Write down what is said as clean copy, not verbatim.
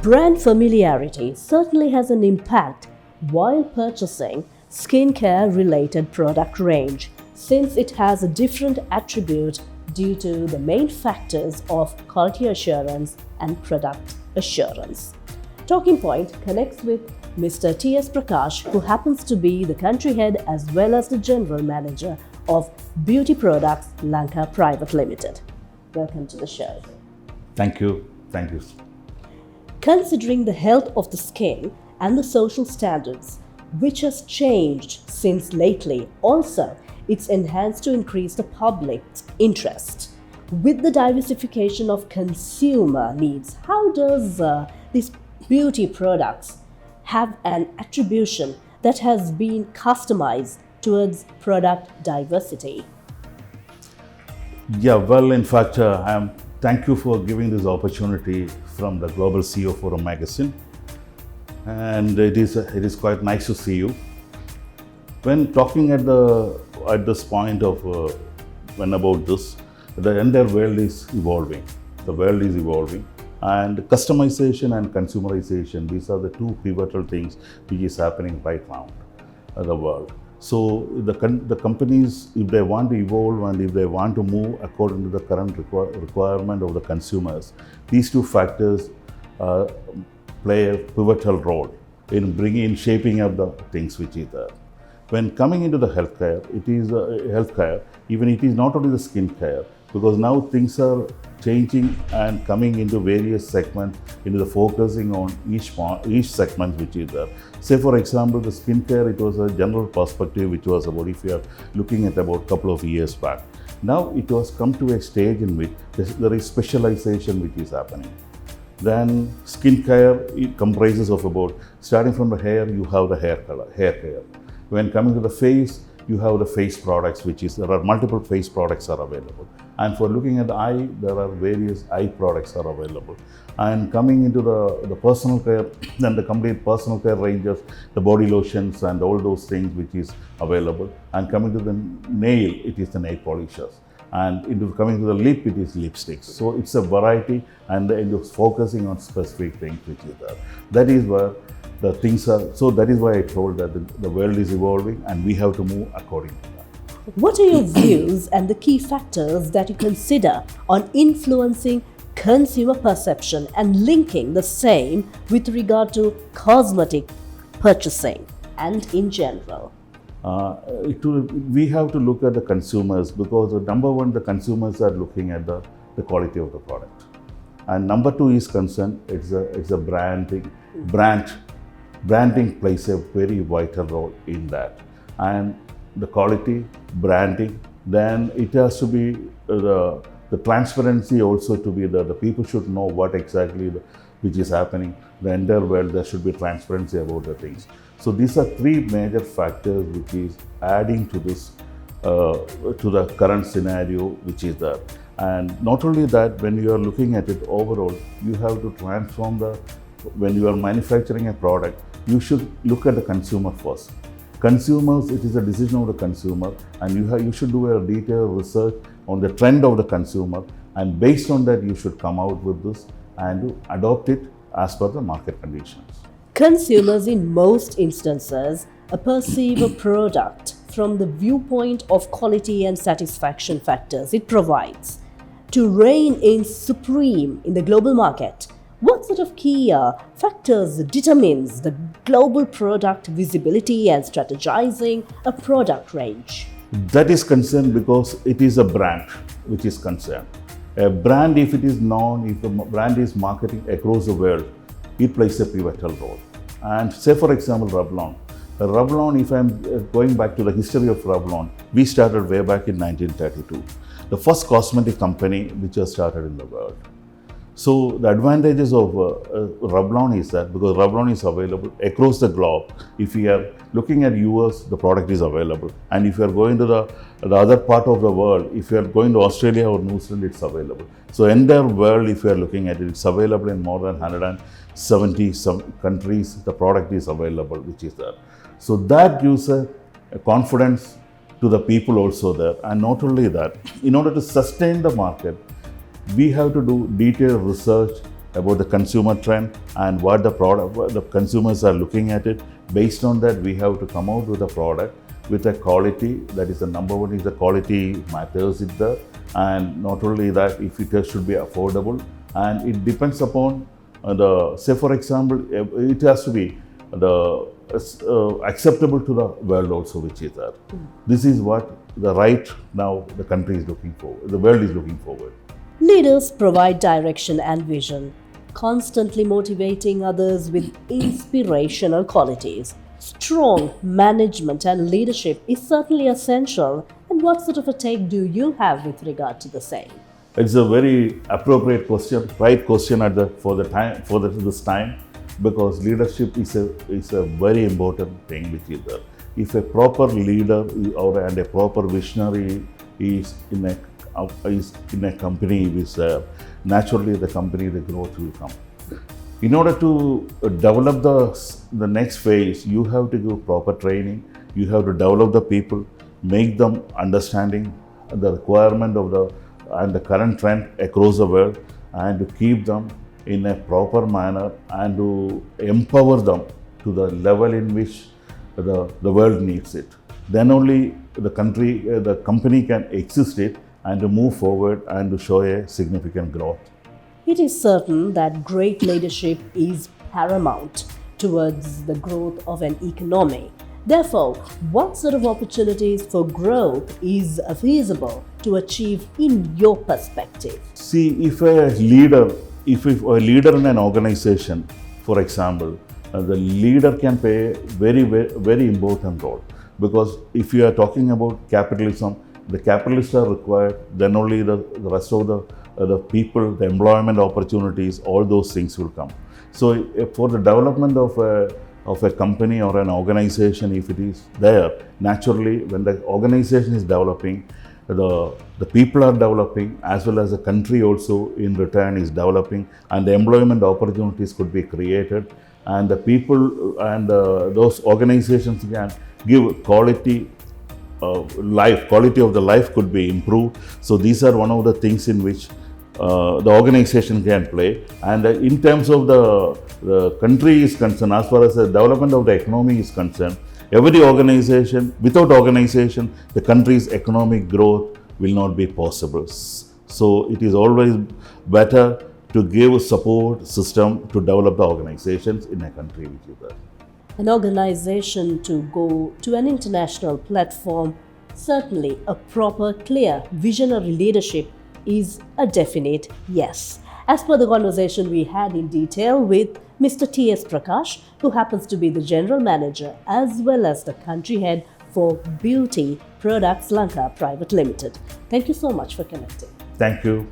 Brand familiarity certainly has an impact while purchasing skincare-related product range, since it has a different attribute due to the main factors of quality assurance and product assurance. Talking Point connects with Mr. T S Prakash, who happens to be the country head as well as the general manager of Beauty Products Lanka Private Limited. Welcome to the show. Thank you. Thank you. Considering the health of the skin and the social standards, which has changed since lately, also it's enhanced to increase the public's interest. With the diversification of consumer needs, how does these beauty products have an attribution that has been customized towards product diversity? Yeah, well, in fact, thank you for giving this opportunity from the Global CEO Forum magazine. And it is quite nice to see you. When talking at this point of about this, the entire world is evolving. The world is evolving, and customization and consumerization, these are the two pivotal things which is happening right now in the world. So the companies, if they want to evolve and if they want to move according to the current requirement of the consumers, these two factors play a pivotal role in shaping up the things which is there. When coming into the healthcare, even it is not only the skincare, because now things are changing and coming into various segments, into the focusing on each segment which is there. Say for example, the skincare, it was a general perspective which was about, if you are looking at about a couple of years back. Now it was come to a stage in which there is specialization which is happening. Then skincare, it comprises of about, starting from the hair, you have the hair care. When coming to the face, you have the face products, there are multiple face products are available. And for looking at the eye, there are various eye products are available. And coming into the personal care, then the complete personal care ranges, the body lotions and all those things which is available. And coming to the nail, it is the nail polishers. And coming to the lip, it is lipsticks. So it's a variety, and it's focusing on specific things which is there. That is where the things are. So that is why I told that the world is evolving and we have to move according to that. What are your views and the key factors that you consider on influencing consumer perception and linking the same with regard to cosmetic purchasing and in general? We have to look at the consumers, because number one, the consumers are looking at the quality of the product. And number two is concerned, it's a branding. Branding plays a very vital role in that. And the quality, branding, then it has to be the transparency also to be the people should know what exactly which is happening. The entire world, there should be transparency about the things. So these are three major factors which is adding to this, to the current scenario which is there. And not only that, when you are looking at it overall, you have to transform when you are manufacturing a product, you should look at the consumer first. Consumers, it is a decision of the consumer, and you should do a detailed research on the trend of the consumer, and based on that, you should come out with this and adopt it as per the market conditions. Consumers in most instances perceive a product from the viewpoint of quality and satisfaction factors it provides. To reign in supreme in the global market, what sort of key factors determines the global product visibility and strategizing a product range? That is concerned because it is a brand which is concerned. A brand, if it is known, if a brand is marketing across the world, it plays a pivotal role. And say for example, Revlon. Revlon, if I'm going back to the history of Revlon, we started way back in 1932. The first cosmetic company which was started in the world. So the advantages of Revlon is that because Revlon is available across the globe. If you are looking at US, the product is available. And if you are going to the other part of the world, if you are going to Australia or New Zealand, it's available. So entire world, if you are looking at it, it's available in more than 170 countries. The product is available, which is there. So that gives a confidence to the people also there. And not only that, in order to sustain the market, we have to do detailed research about the consumer trend and what the consumers are looking at it. Based on that, we have to come out with a product with a quality. That is the number one, is the quality matters it there. And not only that, if it should be affordable, and it depends upon say for example, it has to be acceptable to the world also, which is there. This is what the right now the country is looking forward, the world is looking forward. Leaders provide direction and vision, constantly motivating others with inspirational qualities. Strong management and leadership is certainly essential. And what sort of a take do you have with regard to the same? It's a very appropriate question, right question at this time, because leadership is a very important thing which is there. If a proper leader and a proper visionary is in a company, naturally the growth will come. In order to develop the next phase, you have to give proper training. You have to develop the people, make them understanding the requirement of the current trend across the world, and to keep them in a proper manner and to empower them to the level in which the world needs it. Then only the company can exist it and to move forward and to show a significant growth. It is certain that great leadership is paramount towards the growth of an economy. Therefore, what sort of opportunities for growth is feasible to achieve in your perspective? See, if a leader in an organization, for example, the leader can play a very, very, very important role. Because if you are talking about capitalism, the capitalists are required, then only the rest of the people, the employment opportunities, all those things will come. So for the development of a company or an organization, if it is there, naturally when the organization is developing, the people are developing, as well as the country also in return is developing, and the employment opportunities could be created, and the people and those organizations can give quality of the life could be improved. So these are one of the things in which the organization can play. And in terms of the country is concerned, as far as the development of the economy is concerned, every organization, without organization, the country's economic growth will not be possible. So it is always better to give a support system to develop the organizations in a country which is there. An organization to go to an international platform, certainly a proper, clear, visionary leadership is a definite yes. As per the conversation we had in detail with Mr. S Prakash, who happens to be the General Manager as well as the Country Head for Beauty Products Lanka Private Limited. Thank you so much for connecting. Thank you.